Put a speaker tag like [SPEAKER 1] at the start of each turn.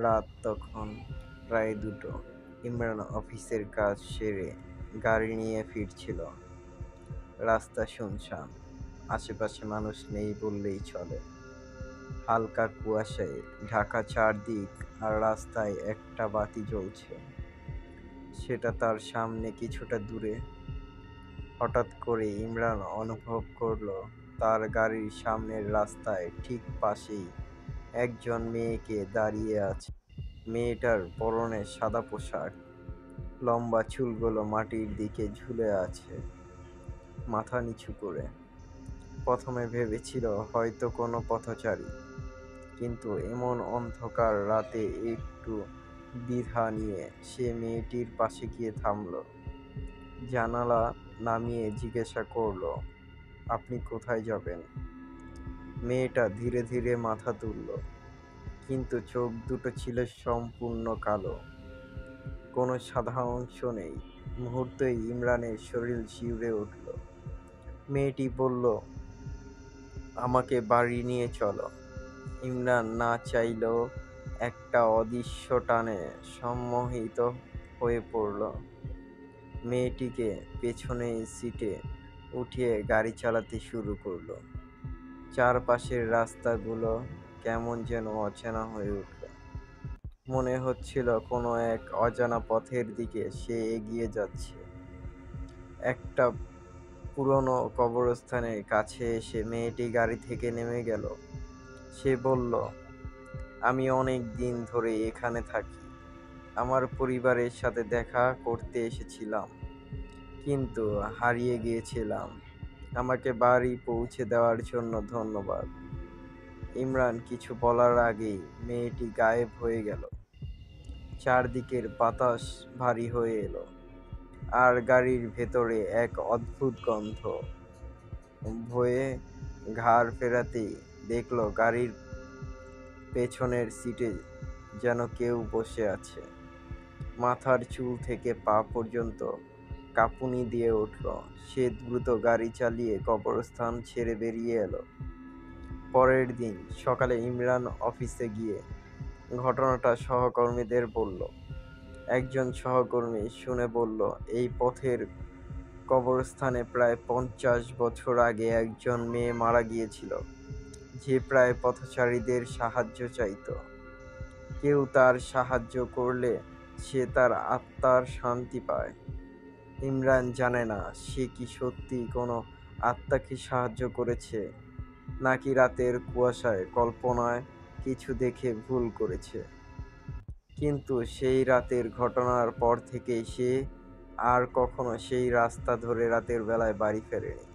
[SPEAKER 1] রাত তখন প্রায় 2টো। ইমরান অফিসের কাজ সেরে গাড়ি নিয়ে ফিরছিল। রাস্তা শুনশান, আশেপাশে মানুষ নেই বললেই চলে। হালকা কুয়াশায় ঢাকা চারদিক, আর রাস্তায় একটা বাতি জ্বলছে, সেটা তার সামনে কিছুটা দূরে। হঠাৎ করে ইমরান অনুভব করলো তার গাড়ির সামনের রাস্তায় ঠিক পাশেই একজন মেয়েকে দাঁড়িয়ে আছে। মেয়েটার পরনে সাদা পোশাক, লম্বা চুলগুলো মাটির দিকে ঝুলে আছে, মাথা নিচু করে। প্রথমে ভেবেছিল হয়তো কোনো পথচারী, কিন্তু এমন অন্ধকার রাতে একটু দ্বিধা নিয়ে সে মেয়েটির পাশে গিয়ে থামল। জানালা নামিয়ে জিজ্ঞাসা করলো, আপনি কোথায় যাবেন? মেয়েটা ধীরে ধীরে মাথা তুলল, কিন্তু চোখ দুটো ছিল সম্পূর্ণ কালো, কোনো সাদা অংশ নেই। মুহূর্তেই ইমরানের শরীর শিউরে উঠল। মেয়েটি বলল, আমাকে বাড়ি নিয়ে চলো। ইমরান না চাইলেও একটা অদৃশ্য টানে সম্মোহিত হয়ে পড়ল। মেয়েটিকে পেছনের সিটে উঠিয়ে গাড়ি চালাতে শুরু করলো। চারপাশের রাস্তাগুলো কেমন যেন অচেনা হয়ে উঠল। মনে হচ্ছিল কোনো এক অজানা পথের দিকে সে এগিয়ে যাচ্ছে। একটা পুরনো কবরস্থানের কাছে এসে মেয়েটি গাড়ি থেকে নেমে গেল। সে বলল, আমি অনেক দিন ধরে এখানে থাকি। আমার পরিবারের সাথে দেখা করতে এসেছিলাম, কিন্তু হারিয়ে গিয়েছিলাম। আমাকে বাড়ি পৌঁছে দেওয়ার জন্য ধন্যবাদ। ইমরান কিছু বলার আগেই মেয়েটি গায়েব হয়ে গেল। চারদিকের বাতাস ভারী হয়ে এলো, আর গাড়ির ভেতরে এক অদ্ভুত গন্ধ বয়ে। ঘাড় ফেরাতেই দেখলো গাড়ির পেছনের সিটে যেন কেউ বসে আছে। মাথার চুল থেকে পা পর্যন্ত কাঁপুনি দিয়ে উঠল। সে দ্রুত গাড়ি চালিয়ে কবরস্থান ছেড়ে বেরিয়ে এলো। পরের দিন সকালে ইমরান অফিসে গিয়ে ঘটনাটা সহকর্মীদের বলল। একজন সহকর্মী শুনে বলল, এই পথের কবরস্থানে প্রায় 50 বছর আগে একজন মেয়ে মারা গিয়েছিল, যে প্রায় পথচারীদের সাহায্য চাইতো। কেউ তার সাহায্য করলে সে তার আত্মার শান্তি পায়। ইমরান জানে না সে কি সত্যি কোনো আত্মাকে সাহায্য করেছে, নাকি রাতের কুয়াশায় কল্পনায় কিছু দেখে ভুল করেছে। কিন্তু সেই রাতের ঘটনার পর থেকেই সে আর কখনো সেই রাস্তা ধরে রাতের বেলায় বাড়ি ফেরেনি।